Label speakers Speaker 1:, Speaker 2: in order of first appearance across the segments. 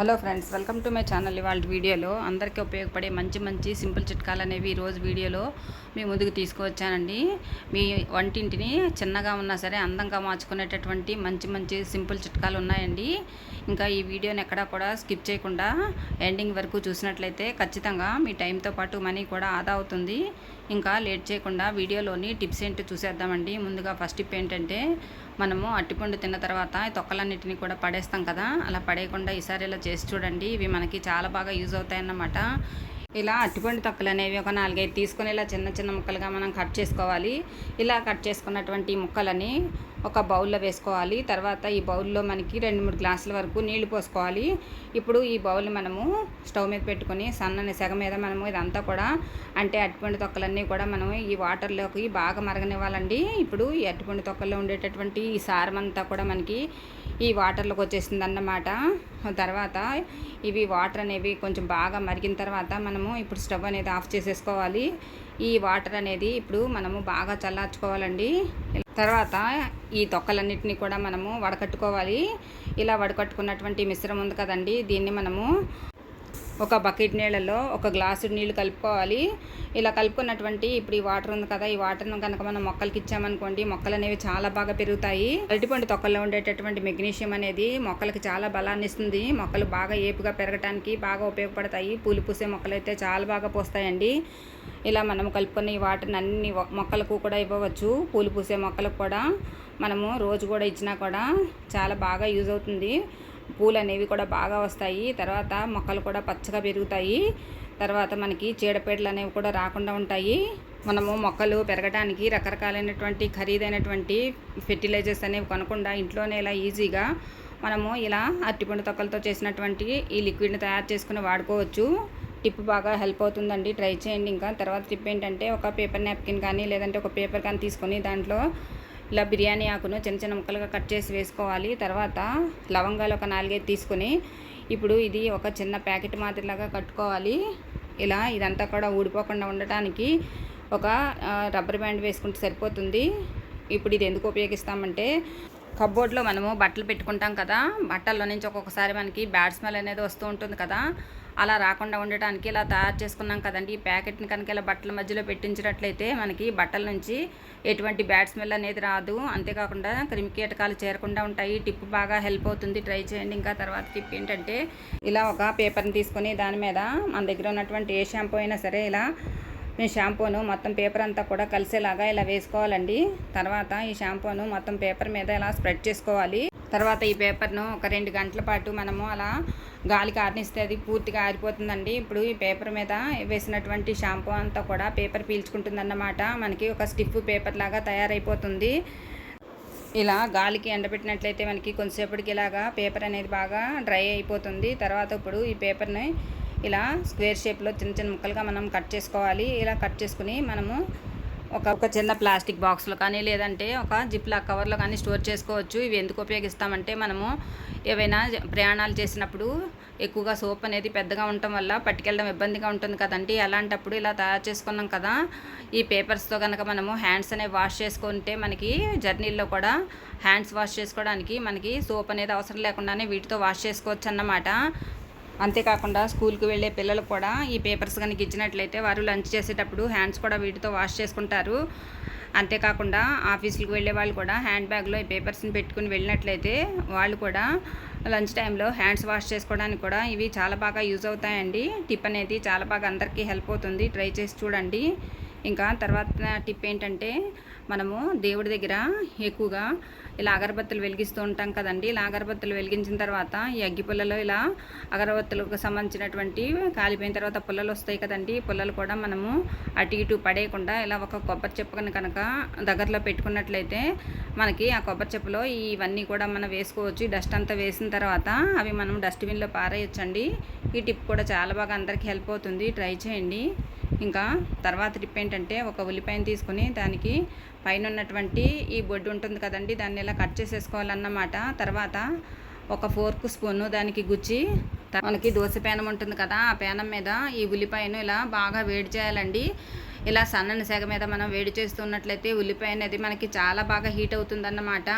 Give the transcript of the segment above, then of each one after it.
Speaker 1: Hello friends, welcome to my channel. ఇవాళ వీడియోలో అందరికీ ఉపయోగపడే మంచి సింపుల్ చిట్కాలు అనేవి ఈరోజు వీడియోలో మీ ముందుకు తీసుకువచ్చానండి. మీ వంటింటిని చిన్నగా ఉన్నా సరే అందంగా మార్చుకునేటటువంటి మంచి సింపుల్ చిట్కాలు ఉన్నాయండి. ఇంకా ఈ వీడియోని ఎక్కడా కూడా స్కిప్ చేయకుండా ఎండింగ్ వరకు చూసినట్లయితే ఖచ్చితంగా మీ టైంతో పాటు మనీ కూడా ఆదా అవుతుంది. ఇంకా లేట్ చేయకుండా వీడియోలోని టిప్స్ ఏంటో చూసేద్దామండి. ముందుగా ఫస్ట్ టిప్ ఏంటంటే, మనము అట్టిపండు తిన్న తర్వాత తొక్కలన్నిటిని కూడా పడేస్తాం కదా, అలా పడేయకుండా ఈసారి ఇలా చేసి చూడండి. ఇవి మనకి చాలా బాగా యూజ్ అవుతాయన్నమాట. ఇలా అట్టిపండు తొక్కలు అనేవి ఒక 4-5 తీసుకొని ఇలా చిన్న ముక్కలుగా మనం కట్ చేసుకోవాలి. ఇలా కట్ చేసుకున్నటువంటి ముక్కలని ఒక బౌల్లో వేసుకోవాలి. తర్వాత ఈ బౌల్లో మనకి 2-3 గ్లాసుల వరకు నీళ్లు పోసుకోవాలి. ఇప్పుడు ఈ బౌల్ మనము స్టవ్ మీద పెట్టుకొని సన్నని సెగ మీద మనము ఇదంతా కూడా అంటే అట్టిపండు తొక్కలన్నీ కూడా మనం ఈ వాటర్లోకి బాగా మరగనివ్వాలండి. ఇప్పుడు ఈ అట్టిపండు తొక్కల్లో ఉండేటటువంటి ఈ సారం అంతా కూడా మనకి ఈ వాటర్లోకి వచ్చేసింది అన్నమాట. తర్వాత ఇవి వాటర్ అనేవి కొంచెం బాగా మరిగిన తర్వాత మనము ఇప్పుడు స్టవ్ అనేది ఆఫ్ చేసేసుకోవాలి. ఈ వాటర్ అనేది ఇప్పుడు మనము బాగా చల్లార్చుకోవాలండి. తర్వాత ఈ తొక్కలన్నిటిని కూడా మనము వడకట్టుకోవాలి. ఇలా వడకట్టుకున్నటువంటి మిశ్రమం ఉంది కదండి, దీన్ని మనము ఒక బకెట్ నీళ్ళలో 1 గ్లాసు నీళ్ళు కలుపుకోవాలి. ఇలా కలుపుకున్నటువంటి ఇప్పుడు ఈ వాటర్ ఉంది కదా, ఈ వాటర్ను కనుక మనం మొక్కలకి ఇచ్చామనుకోండి, మొక్కలు అనేవి చాలా బాగా పెరుగుతాయి. అరటిపండు తొక్కల్లో ఉండేటటువంటి మెగ్నీషియం అనేది మొక్కలకి చాలా బలాన్ని ఇస్తుంది. మొక్కలు బాగా ఏపుగా పెరగడానికి బాగా ఉపయోగపడతాయి. పూలు పూసే మొక్కలు అయితే చాలా బాగా పూస్తాయండి. ఇలా మనం కలుపుకున్న ఈ వాటర్ని అన్ని మొక్కలకు కూడా ఇవ్వవచ్చు. పూలు పూసే మొక్కలకు కూడా మనము రోజు కూడా ఇచ్చినా కూడా చాలా బాగా యూజ్ అవుతుంది. పూలు అనేవి కూడా బాగా వస్తాయి. తర్వాత మొక్కలు కూడా పచ్చగా పెరుగుతాయి. తర్వాత మనకి చీడపీడలు అనేవి కూడా రాకుండా ఉంటాయి. మనము మొక్కలు పెరగడానికి రకరకాలైనటువంటి ఖరీదైనటువంటి ఫెర్టిలైజర్స్ అనేవి కొనకుండా ఇంట్లోనే ఇలా ఈజీగా మనము ఇలా అరటిపండు తొక్కలతో చేసినటువంటి ఈ లిక్విడ్ని తయారు చేసుకుని వాడుకోవచ్చు. టిప్ బాగా హెల్ప్ అవుతుందండి, ట్రై చేయండి. ఇంకా తర్వాత టిప్ ఏంటంటే, ఒక పేపర్ నాప్కిన్ కానీ లేదంటే ఒక పేపర్ కానీ తీసుకొని దాంట్లో ఇలా బిర్యానీ ఆకును చిన్న ముక్కలుగా కట్ చేసి వేసుకోవాలి. తర్వాత లవంగాలు ఒక 4-5 తీసుకొని ఇప్పుడు ఇది ఒక చిన్న ప్యాకెట్ మాదిరిలాగా కట్టుకోవాలి. ఇలా ఇదంతా కూడా ఊడిపోకుండా ఉండటానికి ఒక రబ్బర్ బ్యాండ్ వేసుకుంటే సరిపోతుంది. ఇప్పుడు ఇది ఎందుకు ఉపయోగిస్తామంటే, కబోర్డ్లో మనము బట్టలు పెట్టుకుంటాం కదా, బట్టల్లో నుంచి ఒక్కొక్కసారి మనకి బ్యాడ్ స్మెల్ అనేది వస్తూ ఉంటుంది కదా, అలా రాకుండా ఉండటానికి ఇలా తయారు చేసుకున్నాం కదండి. ఈ ప్యాకెట్ని కనుక ఇలా బట్టల మధ్యలో పెట్టించినట్లయితే మనకి బట్టల నుంచి ఎటువంటి బ్యాడ్ స్మెల్ అనేది రాదు. అంతేకాకుండా క్రిమికీటకాలు చేరకుండా ఉంటాయి. టిప్ బాగా హెల్ప్ అవుతుంది, ట్రై చేయండి. ఇంకా తర్వాత టిప్ ఏంటంటే, ఇలా ఒక పేపర్ని తీసుకొని దాని మీద మన దగ్గర ఉన్నటువంటి ఏ షాంపూ అయినా సరే ఇలా షాంపూను మొత్తం పేపర్ అంతా కూడా కలిసేలాగా ఇలా వేసుకోవాలండి. తర్వాత ఈ షాంపూను మొత్తం పేపర్ మీద ఇలా స్ప్రెడ్ చేసుకోవాలి. తర్వాత ఈ పేపర్ను ఒక 2 గంటల పాటు మనము అలా గాలికి ఆరనిస్తే అది పూర్తిగా ఆరిపోతుందండి. ఇప్పుడు ఈ పేపర్ మీద వేసినటువంటి షాంపూ అంతా కూడా పేపర్ పీల్చుకుంటుందన్నమాట. మనకి ఒక స్టిఫ్ పేపర్ లాగా తయారైపోతుంది. ఇలా గాలికి ఎండబెట్టినట్లయితే మనకి కొంచెంసేపటికి ఇలాగా పేపర్ అనేది బాగా డ్రై అయిపోతుంది. తర్వాత ఇప్పుడు ఈ పేపర్ని ఇలా స్క్వేర్ షేప్లో చిన్న ముక్కలుగా మనం కట్ చేసుకోవాలి. ఇలా కట్ చేసుకుని మనము ఒక చిన్న ప్లాస్టిక్ బాక్స్లో కానీ లేదంటే ఒక జిప్లాక్ కవర్లో కానీ స్టోర్ చేసుకోవచ్చు. ఇవి ఎందుకు ఉపయోగిస్తామంటే, మనము ఏవైనా ప్రయాణాలు చేసినప్పుడు ఎక్కువగా సోప్ అనేది పెద్దగా ఉండటం వల్ల పట్టుకెళ్ళడం ఇబ్బందిగా ఉంటుంది కదండి. అలాంటప్పుడు ఇలా తయారు చేసుకున్నాం కదా, ఈ పేపర్స్తో కనుక మనము హ్యాండ్స్ అనేవి వాష్ చేసుకుంటే మనకి జర్నీల్లో కూడా హ్యాండ్స్ వాష్ చేసుకోవడానికి మనకి సోప్ అనేది అవసరం లేకుండానే వీటితో వాష్ చేసుకోవచ్చు అన్నమాట. అంతేకాకుండా స్కూల్కి వెళ్ళే పిల్లలు కూడా ఈ పేపర్స్ కనుక ఇచ్చినట్లయితే వారు లంచ్ చేసేటప్పుడు హ్యాండ్స్ కూడా వీటితో వాష్ చేసుకుంటారు. అంతేకాకుండా ఆఫీసులకు వెళ్ళే వాళ్ళు కూడా హ్యాండ్ బ్యాగ్లో ఈ పేపర్స్ని పెట్టుకుని వెళ్ళినట్లయితే వాళ్ళు కూడా లంచ్ టైంలో హ్యాండ్స్ వాష్ చేసుకోవడానికి కూడా ఇవి చాలా బాగా యూజ్ అవుతాయండి. టిప్ అనేది చాలా బాగా అందరికీ హెల్ప్ అవుతుంది, ట్రై చేసి చూడండి. ఇంకా తర్వాత టిప్ ఏంటంటే, మనము దేవుడి దగ్గర ఎక్కువగా ఇలా అగరబత్తులు వెలిగిస్తూ ఉంటాం కదండి. ఇలా అగరబత్తులు వెలిగించిన తర్వాత ఈ అగ్గి పుల్లలో ఇలా అగరబత్తులకు సంబంధించినటువంటి కాలిపోయిన తర్వాత పుల్లలు వస్తాయి కదండి. పుల్లలు కూడా మనము అటు ఇటు పడేయకుండా ఇలా ఒక కొబ్బరి చెప్పుని కనుక దగ్గరలో పెట్టుకున్నట్లయితే మనకి ఆ కొబ్బరి చెప్పులో ఇవన్నీ కూడా మనం వేసుకోవచ్చు. డస్ట్ అంతా వేసిన తర్వాత అవి మనం డస్ట్బిన్లో పారేయచ్చండి. ఈ టిప్ కూడా చాలా బాగా అందరికీ హెల్ప్ అవుతుంది, ట్రై చేయండి. ఇంకా తర్వాత టిప్ ఏంటంటే, ఒక ఉల్లిపాయను తీసుకుని దానికి పైన ఉన్నటువంటి ఈ బొడ్డు ఉంటుంది కదండి, దాన్ని ఇలా కట్ చేసేసుకోవాలన్నమాట. తర్వాత ఒక ఫోర్క్ స్పూను దానికి గుచ్చి మనకి దోశ పేనం ఉంటుంది కదా, ఆ పేనం మీద ఈ ఉల్లిపాయను ఇలా బాగా వేడి చేయాలండి. ఇలా సన్నని సెగ మీద మనం వేడి చేస్తున్నట్లయితే ఉల్లిపాయ అనేది మనకి చాలా బాగా హీట్ అవుతుందన్నమాట.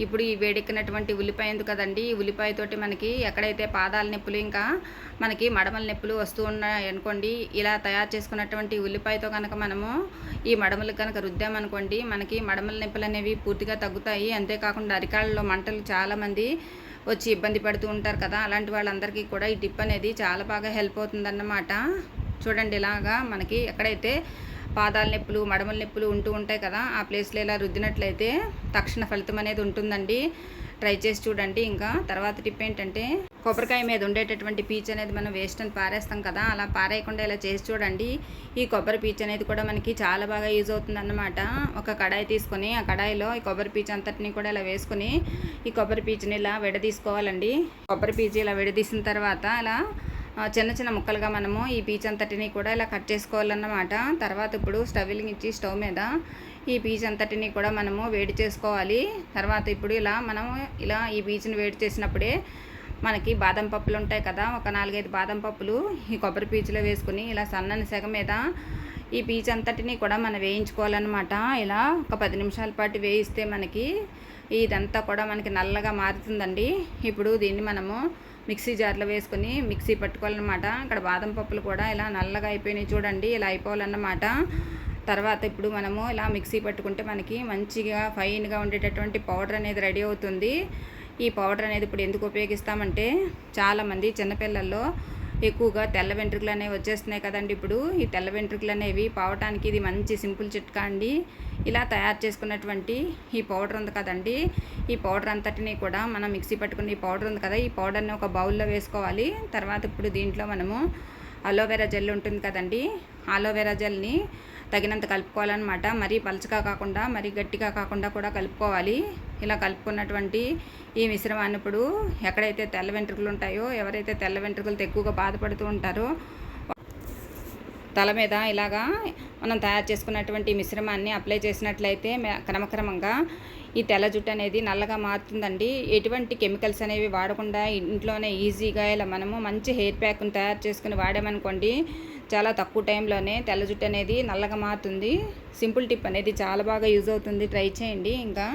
Speaker 1: ఇప్పుడు ఈ వేడెక్కినటువంటి ఉల్లిపాయ ఉంది కదండి, ఈ ఉల్లిపాయతోటి మనకి ఎక్కడైతే పాదాల నొప్పులు ఇంకా మనకి మడమల నొప్పులు వస్తూ ఉన్నాయి అనుకోండి, ఇలా తయారు చేసుకున్నటువంటి ఉల్లిపాయతో కనుక మనము ఈ మడమలకు కనుక రుద్దామనుకోండి, మనకి మడమల నొప్పులు అనేవి పూర్తిగా తగ్గుతాయి. అంతేకాకుండా అరికాళ్ళలో మంటలు చాలామంది వచ్చి ఇబ్బంది పడుతూ ఉంటారు కదా, అలాంటి వాళ్ళందరికీ కూడా ఈ టిప్ అనేది చాలా బాగా హెల్ప్ అవుతుందన్నమాట. చూడండి, ఇలాగా మనకి ఎక్కడైతే పాదాల నొప్పులు మడమల నొప్పులు ఉంటూ ఉంటాయి కదా, ఆ ప్లేస్లో ఇలా రుద్దినట్లయితే తక్షణ ఫలితం అనేది ఉంటుందండి. ట్రై చేసి చూడండి. ఇంకా తర్వాత టిప్ ఏంటంటే, కొబ్బరికాయ మీద ఉండేటటువంటి పీచు అనేది మనం వేస్ట్ అని పారేస్తాం కదా, అలా పారేయకుండా ఇలా చేసి చూడండి. ఈ కొబ్బరి పీచు అనేది కూడా మనకి చాలా బాగా యూజ్ అవుతుంది అన్నమాట. ఒక కడాయి తీసుకొని ఆ కడాయిలో ఈ కొబ్బరి పీచు అంతటిని కూడా ఇలా వేసుకొని ఈ కొబ్బరి పీచుని ఇలా విడదీసుకోవాలండి. కొబ్బరి పీచు ఇలా విడదీసిన తర్వాత ఇలా చిన్న చిన్న ముక్కలుగా మనము ఈ పీచు అంతటిని కూడా ఇలా కట్ చేసుకోవాలన్నమాట. తర్వాత ఇప్పుడు స్టవ్ వెలిగించి స్టవ్ మీద ఈ పీచు అంతటిని కూడా మనము వేడి చేసుకోవాలి. తర్వాత ఇప్పుడు ఇలా ఈ పీచుని వేడి చేసినప్పుడే మనకి బాదం పప్పులు ఉంటాయి కదా, ఒక 4-5 బాదం పప్పులు ఈ కొబ్బరి పీచులో వేసుకుని ఇలా సన్నని సెగ మీద ఈ పీచు అంతటిని కూడా మనం వేయించుకోవాలన్నమాట. ఇలా ఒక 10 నిమిషాల పాటు వేయిస్తే మనకి ఇదంతా కూడా మనకి నల్లగా మారుతుందండి. ఇప్పుడు దీన్ని మనము మిక్సీ జార్లో వేసుకొని మిక్సీ పట్టుకోవాలన్నమాట. ఇక్కడ బాదం పప్పులు కూడా ఇలా నల్లగా అయిపోయినాయి చూడండి, ఇలా అయిపోవాలన్నమాట. తర్వాత ఇప్పుడు మనము ఇలా మిక్సీ పట్టుకుంటే మనకి మంచిగా ఫైన్గా ఉండేటటువంటి పౌడర్ అనేది రెడీ అవుతుంది. ఈ పౌడర్ అనేది ఇప్పుడు ఎందుకు ఉపయోగిస్తామంటే, చాలామంది చిన్నపిల్లల్లో ఎక్కువగా తెల్ల వెంట్రుకలు అనేవి వచ్చేస్తున్నాయి కదండి. ఇప్పుడు ఈ తెల్ల వెంట్రుకలు అనేవి పోవటానికి ఇది మంచి సింపుల్ చిట్కా అండి. ఇలా తయారు చేసుకున్నటువంటి ఈ పౌడర్ ఉంది కదండి, ఈ పౌడర్ అంతటిని కూడా మనం మిక్సీ పట్టుకున్న ఈ పౌడర్ ఉంది కదా, ఈ పౌడర్ని ఒక బౌల్లో వేసుకోవాలి. తర్వాత ఇప్పుడు దీంట్లో మనము అలోవెరా జెల్ ఉంటుంది కదండి, అలోవెరా జెల్ని తగినంత కలుపుకోవాలన్నమాట. మరీ పలచగా కాకుండా మరీ గట్టిగా కాకుండా కూడా కలుపుకోవాలి. ఇలా కలుపుకున్నటువంటి ఈ మిశ్రమాన్ని ఇప్పుడు ఎక్కడైతే తెల్ల వెంట్రుకలు ఉంటాయో, ఎవరైతే తెల్ల వెంట్రుకలతో ఎక్కువగా బాధపడుతూ ఉంటారో తల మీద ఇలాగా మనం తయారు చేసుకున్నటువంటి మిశ్రమాన్ని అప్లై చేసినట్లయితే క్రమక్రమంగా ఈ తెల్ల జుట్టు అనేది నల్లగా మారుతుందండి. ఎటువంటి కెమికల్స్ అనేవి వాడకుండా ఇంట్లోనే ఈజీగా ఇలా మనము మంచి హెయిర్ ప్యాక్ని తయారు చేసుకుని వాడామనుకోండి, చాలా తక్కువ టైంలోనే తెల్ల జుట్టు అనేది నల్లగా మారుతుంది. సింపుల్ టిప్ అనేది చాలా బాగా యూజ్ అవుతుంది, ట్రై చేయండి. ఇంకా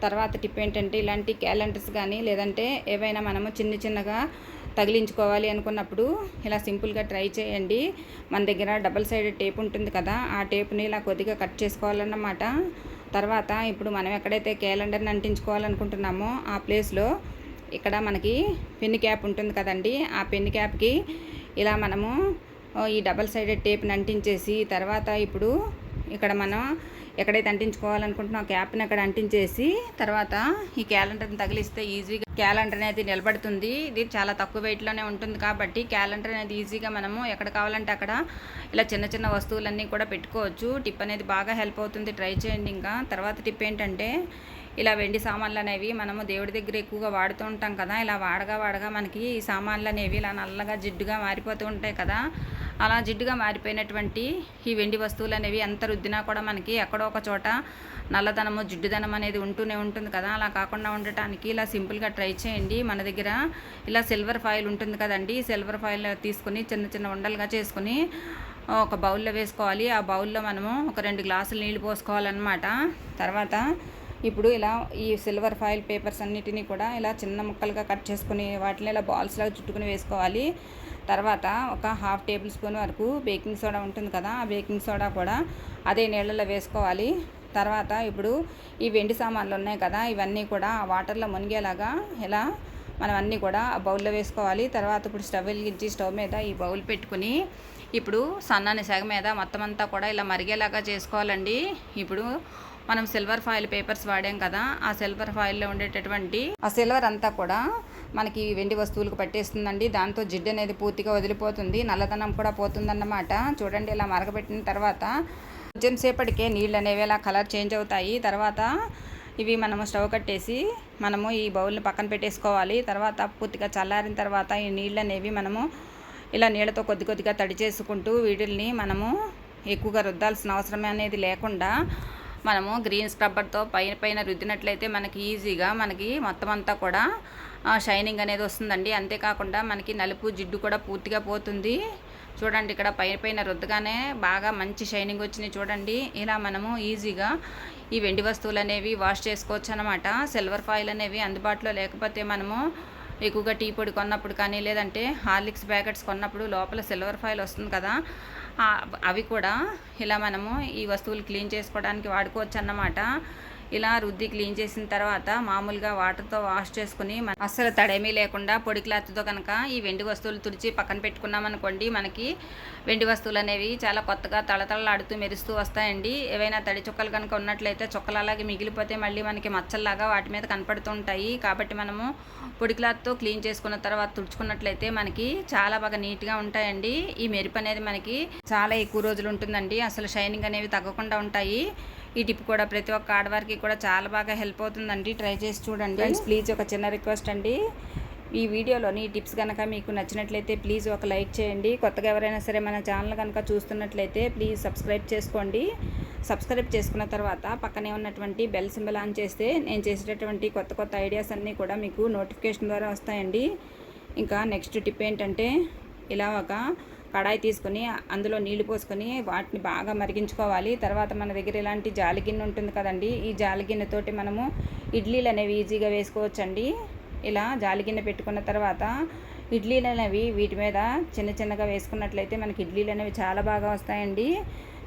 Speaker 1: తర్వాత టిప్ ఏంటంటే, ఇలాంటి క్యాలెండర్స్ కానీ లేదంటే ఏవైనా మనము చిన్నగా తగిలించుకోవాలి అనుకున్నప్పుడు ఇలా సింపుల్గా ట్రై చేయండి. మన దగ్గర డబుల్ సైడెడ్ టేప్ ఉంటుంది కదా, ఆ టేప్ని ఇలా కొద్దిగా కట్ చేసుకోవాలన్నమాట. తర్వాత ఇప్పుడు మనం ఎక్కడైతే క్యాలెండర్ని అంటించుకోవాలనుకుంటున్నామో ఆ ప్లేస్లో ఇక్కడ మనకి పెన్ క్యాప్ ఉంటుంది కదండి, ఆ పెన్ క్యాప్కి ఇలా మనము ఈ డబల్ సైడెడ్ టేప్ని అంటించేసి, తర్వాత ఇప్పుడు ఇక్కడ మనం ఎక్కడైతే అంటించుకోవాలనుకుంటున్నా ఆ క్యాప్ని అక్కడ అంటించేసి, తర్వాత ఈ క్యాలెండర్ని తగిలిస్తే ఈజీగా క్యాలెండర్ అనేది నిలబడుతుంది. ఇది చాలా తక్కువ వెయిట్లోనే ఉంటుంది కాబట్టి క్యాలెండర్ అనేది ఈజీగా మనము ఎక్కడ కావాలంటే అక్కడ ఇలా చిన్న వస్తువులన్నీ కూడా పెట్టుకోవచ్చు. టిప్ అనేది బాగా హెల్ప్ అవుతుంది, ట్రై చేయండి. ఇంకా తర్వాత టిప్ ఏంటంటే, ఇలా వెండి సామాన్లు అనేవి మనము దేవుడి దగ్గర ఎక్కువగా వాడుతూ ఉంటాం కదా, ఇలా వాడగా మనకి ఈ సామాన్లు అనేవి ఇలా నల్లగా జిడ్డుగా మారిపోతూ ఉంటాయి కదా, అలా జిడ్డుగా మారిపోయినటువంటి ఈ వెండి వస్తువులు అనేవి ఎంత రుద్దినా కూడా మనకి ఎక్కడో ఒక చోట నల్లదనము జిడ్డుదనం అనేది ఉంటూనే ఉంటుంది కదా, అలా కాకుండా ఉండటానికి ఇలా సింపుల్గా ట్రై చేయండి. మన దగ్గర ఇలా సిల్వర్ ఫాయిల్ ఉంటుంది కదండి, సిల్వర్ ఫాయిల్ తీసుకుని చిన్న ఉండలుగా చేసుకుని ఒక బౌల్లో వేసుకోవాలి. ఆ బౌల్లో మనము ఒక 2 గ్లాసులు నీళ్ళు పోసుకోవాలన్నమాట. తర్వాత ఇప్పుడు ఇలా ఈ సిల్వర్ ఫాయిల్ పేపర్స్ అన్నిటినీ కూడా ఇలా చిన్న ముక్కలుగా కట్ చేసుకుని వాటిని ఇలా బాల్స్ లాగా చుట్టుకుని వేసుకోవాలి. తర్వాత ఒక 1/2 టేబుల్ స్పూన్ వరకు బేకింగ్ సోడా ఉంటుంది కదా, ఆ బేకింగ్ సోడా కూడా అదే నీళ్ళలో వేసుకోవాలి. తర్వాత ఇప్పుడు ఈ వెండి సామాన్లు ఉన్నాయి కదా, ఇవన్నీ కూడా ఆ వాటర్లో మునిగేలాగా ఇలా మనం అన్నీ కూడా ఆ బౌల్లో వేసుకోవాలి. తర్వాత ఇప్పుడు స్టవ్ వెలిగించి స్టవ్ మీద ఈ బౌల్ పెట్టుకుని ఇప్పుడు సన్నని సెగ మీద మొత్తం అంతా కూడా ఇలా మరిగేలాగా చేసుకోవాలండి. ఇప్పుడు మనం సిల్వర్ ఫాయిల్ పేపర్స్ వాడాం కదా, ఆ సిల్వర్ ఫాయిల్లో ఉండేటటువంటి ఆ సిల్వర్ అంతా కూడా మనకి వెండి వస్తువులకు పట్టేస్తుందండి. దాంతో జిడ్డు అనేది పూర్తిగా వదిలిపోతుంది, నల్లదనం కూడా పోతుందన్నమాట. చూడండి, ఇలా మరగబెట్టిన తర్వాత కొంచెం సేపటికే నీళ్ళు అనేవి ఇలా కలర్ చేంజ్ అవుతాయి. తర్వాత ఇవి మనము స్టవ్ కట్టేసి మనము ఈ బౌల్ని పక్కన పెట్టేసుకోవాలి. తర్వాత పూర్తిగా చల్లారిన తర్వాత ఈ నీళ్ళు అనేవి మనము ఇలా నీళ్ళతో కొద్దిగా తడి చేసుకుంటూ వీటిల్ని మనము ఎక్కువగా రుద్దాల్సిన అవసరం అనేది లేకుండా మనము గ్రీన్ స్క్రబ్బర్తో పైన రుద్దినట్లయితే మనకి ఈజీగా మనకి మొత్తం అంతా కూడా షైనింగ్ అనేది వస్తుందండి. అంతేకాకుండా మనకి నలుపు జిడ్డు కూడా పూర్తిగా పోతుంది. చూడండి ఇక్కడ పైన రుద్దగానే బాగా మంచి షైనింగ్ వచ్చినాయి చూడండి. ఇలా మనము ఈజీగా ఈ వెండి వస్తువులు అనేవి వాష్ చేసుకోవచ్చు అనమాట. సిల్వర్ ఫాయిల్ అనేవి అందుబాటులో లేకపోతే మనము ఎక్కువగా టీ పొడి కొన్నప్పుడు కానీ లేదంటే హార్లిక్స్ ప్యాకెట్స్ కొన్నప్పుడు లోపల సిల్వర్ ఫాయిల్ వస్తుంది కదా, అవి కూడా ఇలా మనము ఈ వస్తువులు క్లీన్ చేసుకోవడానికి వాడుకోవచ్చు అన్నమాట. ఇలా రుద్ది క్లీన్ చేసిన తర్వాత మామూలుగా వాటర్తో వాష్ చేసుకుని అస్సలు తడేమీ లేకుండా పొడి క్లాత్తో కనుక ఈ వెండి వస్తువులు తుడిచి పక్కన పెట్టుకున్నాం అనుకోండి, మనకి వెండి వస్తువులు అనేవి చాలా కొత్తగా తళతళలాడుతూ మెరుస్తూ వస్తాయండి. ఏవైనా తడి చుక్కలు కనుక ఉన్నట్లయితే చుక్కలు అలాగే మిగిలిపోతే మళ్ళీ మనకి మచ్చల్లాగా వాటి మీద కనపడుతూ ఉంటాయి. కాబట్టి మనము పొడి క్లాత్తో క్లీన్ చేసుకున్న తర్వాత తుడుచుకున్నట్లయితే మనకి చాలా బాగా నీట్గా ఉంటాయండి. ఈ మెరుపు అనేది మనకి చాలా ఎక్కువ రోజులు ఉంటుందండి. అసలు షైనింగ్ అనేవి తగ్గకుండా ఉంటాయి. ఈ టిప్ కూడా ప్రతి ఒక్క ఆడవారికి కూడా చాలా బాగా హెల్ప్ అవుతుందండి. ట్రై చేసి చూడండి ఫ్రెండ్స్. ప్లీజ్ ఒక చిన్న రిక్వెస్ట్ అండి, ఈ వీడియోలోని ఈ టిప్స్ కనుక మీకు నచ్చినట్లయితే ప్లీజ్ ఒక లైక్ చేయండి. కొత్తగా ఎవరైనా సరే మన ఛానల్ కనుక చూస్తున్నట్లయితే ప్లీజ్ సబ్స్క్రైబ్ చేసుకోండి. సబ్స్క్రైబ్ చేసుకున్న తర్వాత పక్కనే ఉన్నటువంటి బెల్ సింబల్ ఆన్ చేస్తే నేను చేసేటటువంటి కొత్త కొత్త ఐడియాస్ అన్నీ కూడా మీకు నోటిఫికేషన్ ద్వారా వస్తాయండి. ఇంకా నెక్స్ట్ టిప్ ఏంటంటే, ఇలా ఒక కడాయి తీసుకొని అందులో నీళ్లు పోసుకొని వాటిని బాగా మరిగించుకోవాలి. తర్వాత మన దగ్గర ఇలాంటి జాలి గిన్నె ఉంటుంది కదండి, ఈ జాలి గిన్నెతోటి మనము ఇడ్లీలు అనేవి ఈజీగా వేసుకోవచ్చండి. ఇలా జాలి గిన్నె పెట్టుకున్న తర్వాత ఇడ్లీలు అనేవి వీటి మీద చిన్న చిన్నగా వేసుకున్నట్లయితే మనకి ఇడ్లీలు అనేవి చాలా బాగా వస్తాయండి.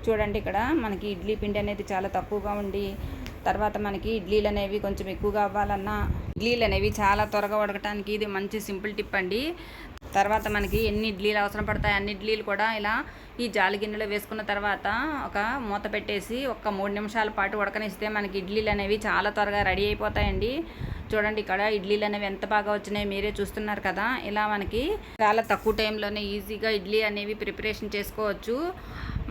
Speaker 1: చూడండి ఇక్కడ మనకి ఇడ్లీ పిండి అనేది చాలా తక్కువగా ఉండి తర్వాత మనకి ఇడ్లీలు అనేవి కొంచెం ఎక్కువగా అవ్వాలన్నా ఇడ్లీలు అనేవి చాలా త్వరగా ఉడకటానికి ఇది మంచి సింపుల్ టిప్ అండి. తర్వాత మనకి ఎన్ని ఇడ్లీలు అవసరం పడతాయి అన్ని ఇడ్లీలు కూడా ఇలా ఈ జాలి గిన్నెలో వేసుకున్న తర్వాత ఒక మూత పెట్టేసి ఒక 3 నిమిషాల పాటు ఉడకనిస్తే మనకి ఇడ్లీలు అనేవి చాలా త్వరగా రెడీ అయిపోతాయండి. చూడండి ఇక్కడ ఇడ్లీలు అనేవి ఎంత బాగా వచ్చినాయి మీరే చూస్తున్నారు కదా. ఇలా మనకి చాలా తక్కువ టైంలోనే ఈజీగా ఇడ్లీ అనేవి ప్రిపరేషన్ చేసుకోవచ్చు.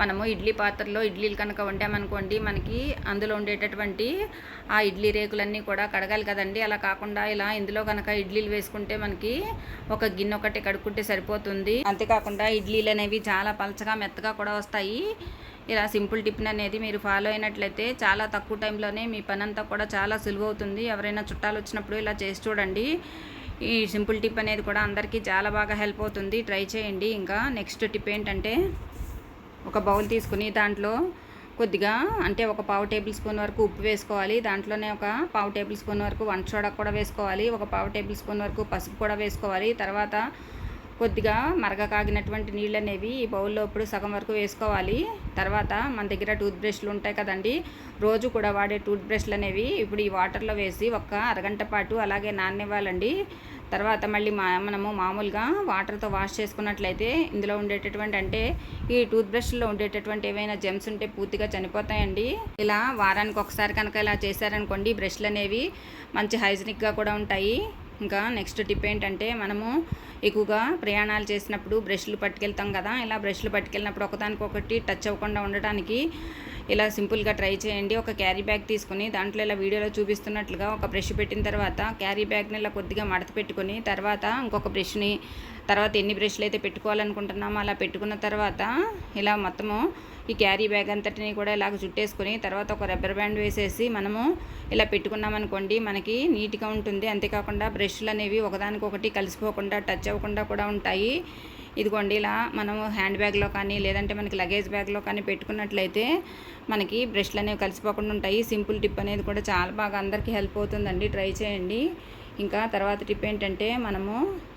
Speaker 1: మనము ఇడ్లీ పాత్రలో ఇడ్లీలు కనుక వండామనుకోండి, మనకి అందులో ఉండేటటువంటి ఆ ఇడ్లీ రేకులన్నీ కూడా కడగాలి కదండి. అలా కాకుండా ఇలా ఇందులో కనుక ఇడ్లీలు వేసుకుంటే మనకి ఒక గిన్నె ఒకటి కడుక్కుంటే సరిపోతుంది. అంతేకాకుండా ఇడ్లీలు అనేవి చాలా పలచగా మెత్తగా కూడా వస్తాయి. ఇలా సింపుల్ టిప్ని అనేది మీరు ఫాలో అయినట్లయితే చాలా తక్కువ టైంలోనే మీ పని అంతా కూడా చాలా సులువు అవుతుంది. ఎవరైనా చుట్టాలు వచ్చినప్పుడు ఇలా చేసి చూడండి. ఈ సింపుల్ టిప్ అనేది కూడా అందరికీ చాలా బాగా హెల్ప్ అవుతుంది. ట్రై చేయండి. ఇంకా నెక్స్ట్ టిప్ ఏంటంటే, ఒక బౌల్ తీసుకుని దాంట్లో కొద్దిగా అంటే ఒక పావు టేబుల్ స్పూన్ వరకు ఉప్పు వేసుకోవాలి. దాంట్లోనే ఒక పావు టేబుల్ స్పూన్ వరకు వంట సోడా కూడా వేసుకోవాలి. ఒక పావు టేబుల్ స్పూన్ వరకు పసుపు కూడా వేసుకోవాలి. తర్వాత కొద్దిగా మరగ కాగినటువంటి నీళ్ళు అనేవి ఈ బౌల్లో ఇప్పుడు సగం వరకు వేసుకోవాలి. తర్వాత మన దగ్గర టూత్ బ్రష్లు ఉంటాయి కదండి, రోజు కూడా వాడే టూత్ బ్రష్లు అనేవి ఇప్పుడు ఈ వాటర్లో వేసి ఒక అరగంట పాటు అలాగే నాననివ్వాలండి. తర్వాత మళ్ళీ మనము మామూలుగా వాటర్తో వాష్ చేసుకున్నట్లయితే ఇందులో ఉండేటటువంటి అంటే ఈ టూత్ బ్రష్లో ఉండేటటువంటి ఏవైనా జెమ్స్ ఉంటే పూర్తిగా చనిపోతాయండి. ఇలా వారానికి ఒకసారి కనుక ఇలా చేశారనుకోండి, బ్రష్లు అనేవి మంచి హైజీనిక్గా కూడా ఉంటాయి. ఇంకా నెక్స్ట్ టిప్ ఏంటంటే, మనము ఎక్కువగా ప్రయాణాలు చేసినప్పుడు బ్రష్లు పట్టుకెళ్తాం కదా, ఇలా బ్రష్లు పట్టుకెళ్ళినప్పుడు ఒకదానికొకటి టచ్ అవ్వకుండా ఉండటానికి ఇలా సింపుల్గా ట్రై చేయండి. ఒక క్యారీ బ్యాగ్ తీసుకుని దాంట్లో ఇలా వీడియోలో చూపిస్తున్నట్లుగా ఒక బ్రష్ పెట్టిన తర్వాత క్యారీ బ్యాగ్ని ఇలా కొద్దిగా మడత పెట్టుకొని తర్వాత ఇంకొక బ్రష్ని తర్వాత ఎన్ని బ్రష్లు అయితే పెట్టుకోవాలనుకుంటున్నామో అలా పెట్టుకున్న తర్వాత ఇలా మొత్తము ఈ క్యారీ బ్యాగ్ అంతటిని కూడా ఇలాగ చుట్టేసుకొని తర్వాత ఒక రబ్బర్ బ్యాండ్ వేసేసి మనము ఇలా పెట్టుకున్నామనుకోండి, మనకి నీట్గా ఉంటుంది. అంతేకాకుండా బ్రష్లు అనేవి ఒకదానికొకటి కలిసిపోకుండా టచ్ అవ్వకుండా కూడా ఉంటాయి. ఇదిగోండి ఇలా మనము హ్యాండ్ బ్యాగ్లో కానీ లేదంటే మనకి లగేజ్ బ్యాగ్లో కానీ పెట్టుకున్నట్లయితే మనకి బ్రష్లు అనేవి కలిసిపోకుండా ఉంటాయి. సింపుల్ టిప్ అనేది కూడా చాలా బాగా అందరికీ హెల్ప్ అవుతుందండి. ట్రై చేయండి. ఇంకా తర్వాత టిప్ ఏంటంటే, మనము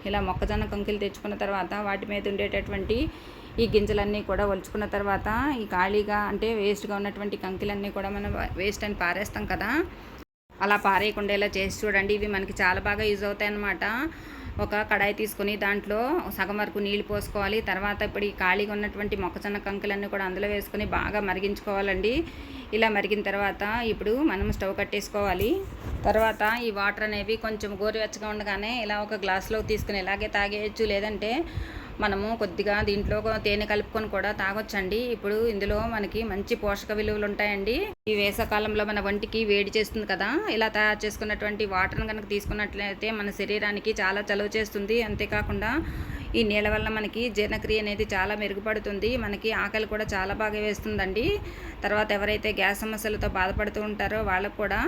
Speaker 1: ఇలా మొక్కజొన్న కంకులు తెచ్చుకున్న తర్వాత వాటి మీద ఉండేటటువంటి ఈ గింజలన్నీ కూడా ఒలుచుకున్న తర్వాత ఈ ఖాళీగా అంటే వేస్ట్గా ఉన్నటువంటి కంకులన్నీ కూడా మనం వేస్ట్ అని పారేస్తాం కదా, అలా పారేయకుండా ఇలా చేసి చూడండి. ఇవి మనకి చాలా బాగా యూజ్ అవుతాయి అన్నమాట. ఒక కడాయి తీసుకొని దాంట్లో సగం వరకు నీళ్ళు పోసుకోవాలి. తర్వాత ఇప్పుడు ఈ ఖాళీగా ఉన్నటువంటి మొక్కజొన్న కంకులన్నీ కూడా అందులో వేసుకొని బాగా మరిగించుకోవాలండి. ఇలా మరిగిన తర్వాత ఇప్పుడు మనం స్టవ్ కట్టేసుకోవాలి. తర్వాత ఈ వాటర్ అనేవి కొంచెం గోరువెచ్చగా ఉండగానే ఇలా ఒక గ్లాస్లో తీసుకుని ఇలాగే తాగేయచ్చు, లేదంటే మనము కొద్దిగా దీంట్లో తేనె కలుపుకొని కూడా తాగొచ్చండి. ఇప్పుడు ఇందులో మనకి మంచి పోషక విలువలు ఉంటాయండి. ఈ వేసవకాలంలో మన ఒంటికి వేడి చేస్తుంది కదా, ఇలా తయారు చేసుకున్నటువంటి వాటర్ని కనుక తీసుకున్నట్లయితే మన శరీరానికి చాలా చలువ చేస్తుంది. అంతేకాకుండా ఈ నీళ్ళ వల్ల మనకి జీర్ణక్రియ అనేది చాలా మెరుగుపడుతుంది, మనకి ఆకలి కూడా చాలా బాగా వేస్తుందండి. తర్వాత ఎవరైతే గ్యాస్ సమస్యలతో బాధపడుతూ ఉంటారో వాళ్ళకు కూడా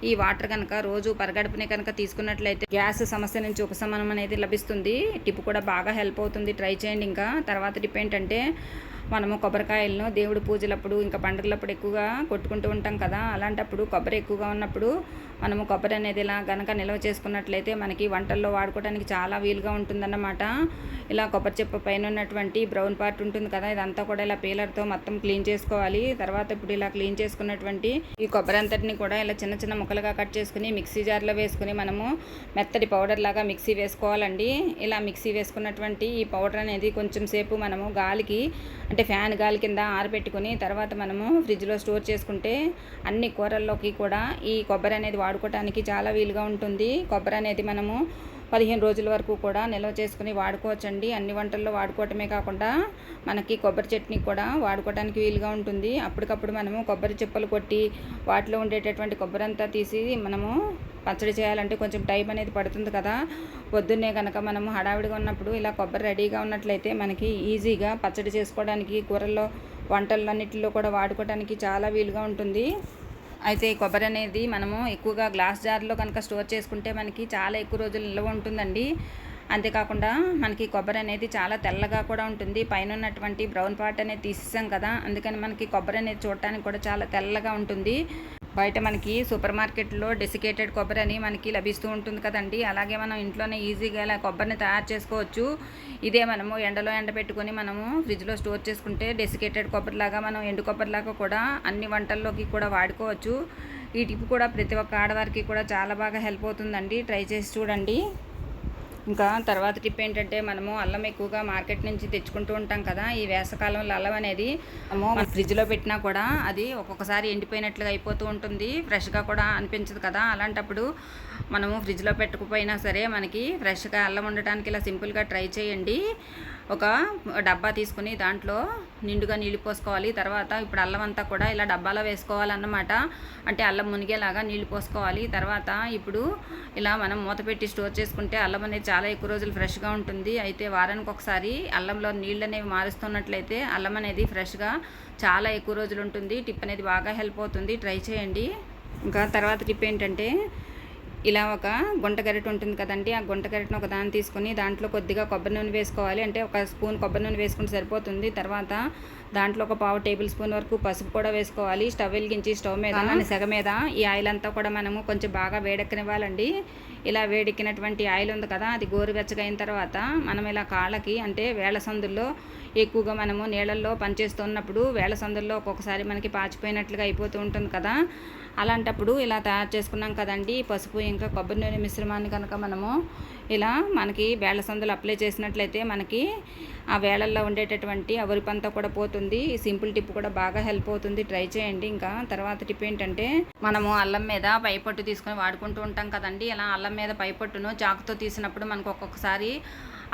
Speaker 1: ఈ వాటర్ కనుక రోజు పరగడుపునే కనుక తీసుకున్నట్లయితే గ్యాస్ సమస్య నుంచి ఉపశమనం అనేది లభిస్తుంది. టిప్ కూడా బాగా హెల్ప్ అవుతుంది, ట్రై చేయండి. ఇంకా తర్వాత టిప్ ఏంటంటే, మనము కొబ్బరికాయలను దేవుడి పూజలప్పుడు ఇంకా పండుగలప్పుడు ఎక్కువగా కొట్టుకుంటూ ఉంటాం కదా, అలాంటప్పుడు కొబ్బరి ఎక్కువగా ఉన్నప్పుడు మనము కొబ్బరి అనేది ఇలా గనక నిల్వ చేసుకున్నట్లయితే మనకి వంటల్లో వాడుకోవడానికి చాలా వీలుగా ఉంటుందన్నమాట. ఇలా కొబ్బరి చెప్ప పైన ఉన్నటువంటి బ్రౌన్ పార్ట్ ఉంటుంది కదా, ఇదంతా కూడా ఇలా పీలర్తో మొత్తం క్లీన్ చేసుకోవాలి. తర్వాత ఇప్పుడు ఇలా క్లీన్ చేసుకున్నటువంటి ఈ కొబ్బరి అంతటిని కూడా ఇలా చిన్న చిన్న ముక్కలుగా కట్ చేసుకుని మిక్సీ జార్లో వేసుకుని మనము మెత్తటి పౌడర్ లాగా మిక్సీ వేసుకోవాలండి. ఇలా మిక్సీ వేసుకున్నటువంటి ఈ పౌడర్ అనేది కొంచెం సేపు మనము గాలికి అంటే ఫ్యాన్ గాలి కింద ఆరబెట్టుకుని తర్వాత మనము ఫ్రిడ్జ్లో స్టోర్ చేసుకుంటే అన్ని కూరల్లోకి కూడా ఈ కొబ్బరి అనేది వాడుకోవడానికి చాలా వీలుగా ఉంటుంది. కొబ్బరి అనేది మనము 15 రోజుల వరకు కూడా నిల్వ చేసుకుని వాడుకోవచ్చండి. అన్ని వంటల్లో వాడుకోవటమే కాకుండా మనకి కొబ్బరి చట్నీ కూడా వాడుకోవడానికి వీలుగా ఉంటుంది. అప్పటికప్పుడు మనము కొబ్బరి చిప్పలు కొట్టి వాటిలో ఉండేటటువంటి కొబ్బరి అంతా తీసి మనము పచ్చడి చేయాలంటే కొంచెం టైం అనేది పడుతుంది కదా, పొద్దున్నే కనుక మనము హడావిడిగా ఉన్నప్పుడు ఇలా కొబ్బరి రెడీగా ఉన్నట్లయితే మనకి ఈజీగా పచ్చడి చేసుకోవడానికి కూరల్లో వంటలన్నిటిలో కూడా వాడుకోవడానికి చాలా వీలుగా ఉంటుంది. అయితే ఈ కొబ్బరి అనేది మనము ఎక్కువగా గ్లాస్ జార్లో కనుక స్టోర్ చేసుకుంటే మనకి చాలా ఎక్కువ రోజులు నిల్వ ఉంటుందండి. అంతేకాకుండా మనకి కొబ్బరి అనేది చాలా తెల్లగా కూడా ఉంటుంది. పైన ఉన్నటువంటి బ్రౌన్ పార్ట్ అనేది తీసేసాం కదా, అందుకని మనకి కొబ్బరి అనేది చూడటానికి కూడా చాలా తెల్లగా ఉంటుంది. బయట మనకి సూపర్ మార్కెట్లో డెసికేటెడ్ కొబ్బరి అని మనకి లభిస్తూ ఉంటుంది కదండి, అలాగే మనం ఇంట్లోనే ఈజీగా ఇలా కొబ్బరిని తయారు చేసుకోవచ్చు. ఇదే మనము ఎండలో ఎండబెట్టుకొని మనము ఫ్రిడ్జ్లో స్టోర్ చేసుకుంటే డెసికేటెడ్ కొబ్బరిలాగా మనం ఎండు కొబ్బరిలాగా కూడా అన్ని వంటల్లోకి కూడా వాడుకోవచ్చు. ఈ టిప్ కూడా ప్రతి ఒక్క ఆడవారికి కూడా చాలా బాగా హెల్ప్ అవుతుందండి, ట్రై చేసి చూడండి. ఇంకా తర్వాత టిప్ ఏంటంటే, మనము అల్లం ఎక్కువగా మార్కెట్ నుంచి తెచ్చుకుంటూ ఉంటాం కదా, ఈ వేసవకాలంలో అల్లం అనేది మనము ఫ్రిడ్జ్లో పెట్టినా కూడా అది ఒక్కొక్కసారి ఎండిపోయినట్లుగా అయిపోతూ ఉంటుంది, ఫ్రెష్గా కూడా అనిపించదు కదా. అలాంటప్పుడు మనము ఫ్రిడ్జ్లో పెట్టకపోయినా సరే మనకి ఫ్రెష్గా అల్లం ఉండటానికి ఇలా సింపుల్గా ట్రై చేయండి. ఒక డబ్బా తీసుకుని దాంట్లో నిండుగా నీళ్ళు పోసుకోవాలి. తర్వాత ఇప్పుడు అల్లం అంతా కూడా ఇలా డబ్బాలో వేసుకోవాలన్నమాట, అంటే అల్లం మునిగేలాగా నీళ్ళు పోసుకోవాలి. తర్వాత ఇప్పుడు ఇలా మనం మూత పెట్టి స్టోర్ చేసుకుంటే అల్లం అనేది చాలా ఎక్కువ రోజులు ఫ్రెష్గా ఉంటుంది. అయితే వారానికి ఒకసారి అల్లంలో నీళ్ళు అనేవి మారుస్తున్నట్లయితే అల్లం అనేది ఫ్రెష్గా చాలా ఎక్కువ రోజులు ఉంటుంది. టిప్ అనేది బాగా హెల్ప్ అవుతుంది, ట్రై చేయండి. ఇంకా తర్వాత టిప్ ఏంటంటే, ఇలా ఒక గుంట గరిటె ఉంటుంది కదండి, ఆ గుంట గరిటెను ఒక దాన్ని తీసుకొని దాంట్లో కొద్దిగా కొబ్బరి నూనె వేసుకోవాలి, అంటే ఒక స్పూన్ కొబ్బరి నూనె వేసుకుంటే సరిపోతుంది. తర్వాత దాంట్లో ఒక 1/2 టేబుల్ స్పూన్ వరకు పసుపు కూడా వేసుకోవాలి. స్టవ్ వెలిగించి స్టవ్ మీద సెగ మీద ఈ ఆయిల్ అంతా కూడా మనము కొంచెం బాగా వేడెక్కనివ్వాలండి. ఇలా వేడెక్కినటువంటి ఆయిల్ ఉంది కదా, అది గోరువెచ్చగా అయిన తర్వాత మనం ఇలా కాళ్ళకి అంటే వేళ్ల సందుల్లో ఎక్కువగా మనము నీళ్ళల్లో పనిచేస్తున్నప్పుడు వేళ్ల సందుల్లో ఒక్కొక్కసారి మనకి పాచిపోయినట్లుగా అయిపోతూ ఉంటుంది కదా, అలాంటప్పుడు ఇలా తయారు చేసుకున్నాం కదండి పసుపు ఇంకా కొబ్బరి నూనె మిశ్రమాన్ని కనుక మనము ఇలా మనకి వేళ్ల సందులు అప్లై చేసినట్లయితే మనకి ఆ వేళల్లో ఉండేటటువంటి ఆ ఉరిపంతా కూడా పోతుంది. ఈ సింపుల్ టిప్ కూడా బాగా హెల్ప్ అవుతుంది, ట్రై చేయండి. ఇంకా తర్వాత టిప్ ఏంటంటే, మనము అల్లం మీద పైపొట్టు తీసుకొని వాడుకుంటూ ఉంటాం కదండి, ఇలా అల్లం మీద పైపొట్టును చాకుతో తీసినప్పుడు మనకు ఒక్కొక్కసారి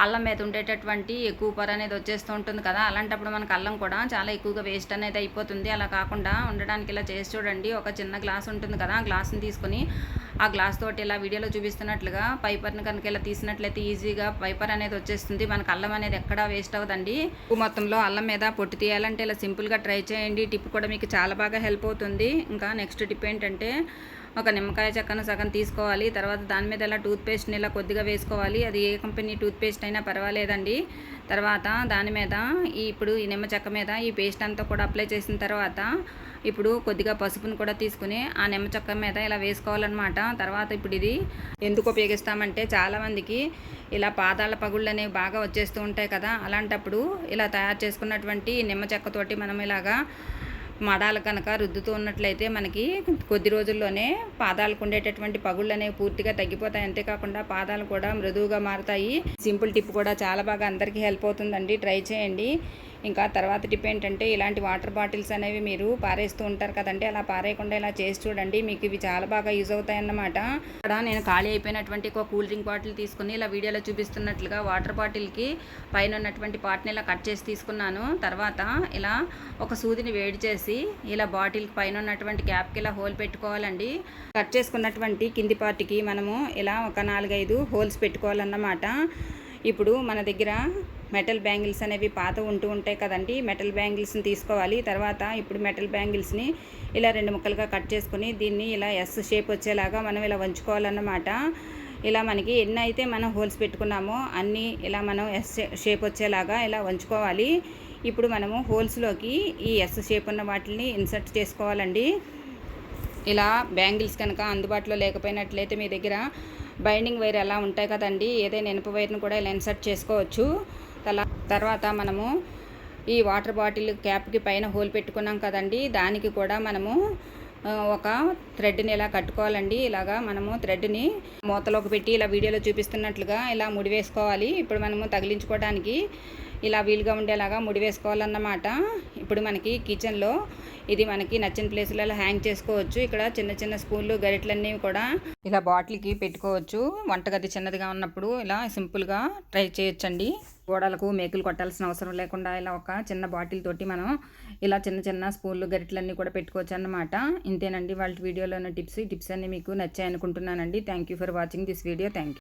Speaker 1: అల్లం మీద ఉండేటటువంటి ఎక్కువ పొర అనేది వచ్చేస్తూ ఉంటుంది కదా, అలాంటప్పుడు మనకు అల్లం కూడా చాలా ఎక్కువగా వేస్ట్ అనేది అయిపోతుంది. అలా కాకుండా ఉండడానికి ఇలా చేసి చూడండి. ఒక చిన్న గ్లాస్ ఉంటుంది కదా, ఆ గ్లాస్ని తీసుకొని ఆ గ్లాస్ తోటి ఇలా వీడియోలో చూపిస్తున్నట్లుగా పైపర్ని కనుక ఇలా తీసినట్లయితే ఈజీగా పైపర్ అనేది వచ్చేస్తుంది. మనకు అల్లం అనేది ఎక్కడా వేస్ట్ అవ్వదండి. ఎక్కువ మొత్తంలో అల్లం మీద పొట్టు తీయాలంటే ఇలా సింపుల్గా ట్రై చేయండి. టిప్ కూడా మీకు చాలా బాగా హెల్ప్ అవుతుంది. ఇంకా నెక్స్ట్ టిప్ ఏంటంటే, ఒక నిమ్మకాయ చెక్కను సగం తీసుకోవాలి. తర్వాత దాని మీద ఇలా టూత్పేస్ట్ని ఇలా కొద్దిగా వేసుకోవాలి. అది ఏ కంపెనీ టూత్పేస్ట్ అయినా పర్వాలేదండి. తర్వాత దాని మీద ఇప్పుడు ఈ నిమ్మ చెక్క మీద ఈ పేస్ట్ అంతా కూడా అప్లై చేసిన తర్వాత ఇప్పుడు కొద్దిగా పసుపును కూడా తీసుకుని ఆ నిమ్మ చెక్క మీద ఇలా వేసుకోవాలన్నమాట. తర్వాత ఇప్పుడు ఇది ఎందుకు ఉపయోగిస్తామంటే, చాలామందికి ఇలా పాదాల పగుళ్ళు అనేవి బాగా వచ్చేస్తూ ఉంటాయి కదా, అలాంటప్పుడు ఇలా తయారు చేసుకున్నటువంటి నిమ్మ చెక్కతోటి మనం ఇలాగా మడాలు కనుక రుద్దుతూ ఉన్నట్లయితే మనకి కొద్ది రోజుల్లోనే పాదాలకు ఉండేటటువంటి పగుళ్ళు అనేవి పూర్తిగా తగ్గిపోతాయి. అంతేకాకుండా పాదాలు కూడా మృదువుగా మారుతాయి. సింపుల్ టిప్ కూడా చాలా బాగా అందరికీ హెల్ప్ అవుతుందండి, ట్రై చేయండి. ఇంకా తర్వాత టిప్ ఏంటంటే, ఇలాంటి వాటర్ బాటిల్స్ అనేవి మీరు పారేస్తూ ఉంటారు కదండి, అలా పారేయకుండా ఇలా చేసి చూడండి, మీకు ఇవి చాలా బాగా యూజ్ అవుతాయి అన్నమాట. ఇక్కడ నేను ఖాళీ అయిపోయినటువంటి ఒక కూల్ డ్రింక్ బాటిల్ తీసుకుని ఇలా వీడియోలో చూపిస్తున్నట్లుగా వాటర్ బాటిల్కి పైన ఉన్నటువంటి పార్ట్ని ఇలా కట్ చేసి తీసుకున్నాను. తర్వాత ఇలా ఒక సూదిని వేడి చేసి ఇలా బాటిల్కి పైన ఉన్నటువంటి క్యాప్కి ఇలా హోల్ పెట్టుకోవాలండి. కట్ చేసుకున్నటువంటి కింది పార్ట్కి మనము ఇలా ఒక 4-5 హోల్స్ పెట్టుకోవాలన్నమాట. ఇప్పుడు మన దగ్గర మెటల్ బ్యాంగిల్స్ అనేవి పాత ఉంటూ ఉంటాయి కదండి. మెటల్ బ్యాంగిల్స్ని తీసుకోవాలి. తర్వాత ఇప్పుడు మెటల్ బ్యాంగిల్స్ని ఇలా 2 ముక్కలుగా కట్ చేసుకుని దీన్ని ఇలా ఎస్ షేప్ వచ్చేలాగా మనం ఇలా వంచుకోవాలన్నమాట. ఇలా మనకి ఎన్ని అయితే మనం హోల్స్ పెట్టుకున్నామో అన్నీ ఇలా మనం ఎస్ షేప్ వచ్చేలాగా ఇలా వంచుకోవాలి. ఇప్పుడు మనము హోల్స్లోకి ఈ ఎస్ షేప్ ఉన్న వాటిని ఇన్సర్ట్ చేసుకోవాలండి. ఇలా బ్యాంగిల్స్ కనుక అందుబాటులో లేకపోయినట్లయితే మీ దగ్గర బైండింగ్ వైర్ ఎలా ఉంటాయి కదండి, ఏదైనా ఇనుప వైర్ను కూడా ఇలా ఇన్సర్ట్ చేసుకోవచ్చు. తర్వాత మనము ఈ వాటర్ బాటిల్ క్యాప్కి పైన హోల్ పెట్టుకున్నాం కదండి, దానికి కూడా మనము ఒక థ్రెడ్ని ఇలా కట్టుకోవాలండి. ఇలాగా మనము థ్రెడ్ని మూతలోకి పెట్టి ఇలా వీడియోలో చూపిస్తున్నట్లుగా ఇలా ముడి వేసుకోవాలి. ఇప్పుడు మనము తగిలించుకోవడానికి ఇలా వీలుగా ఉండేలాగా ముడి వేసుకోవాలన్నమాట. ఇప్పుడు మనకి కిచెన్లో ఇది మనకి నచ్చిన ప్లేసులలో హ్యాంగ్ చేసుకోవచ్చు. ఇక్కడ చిన్న చిన్న స్పూన్లు గరిటెలన్నీ కూడా ఇలా బాటిల్కి పెట్టుకోవచ్చు. వంటగది చిన్నదిగా ఉన్నప్పుడు ఇలా సింపుల్గా ట్రై చేయొచ్చండి. గోడలకు మేకులు కొట్టాల్సిన అవసరం లేకుండా ఇలా ఒక చిన్న బాటిల్ తోటి మనం ఇలా చిన్న చిన్న స్పూన్లు గరిటెలన్నీ కూడా పెట్టుకోవచ్చు అన్నమాట. ఇంతేనండి వాళ్ళ వీడియోలోని టిప్స్ అన్నీ మీకు నచ్చాయి అనుకుంటున్నానండి. Thank you for watching this video. Thank you.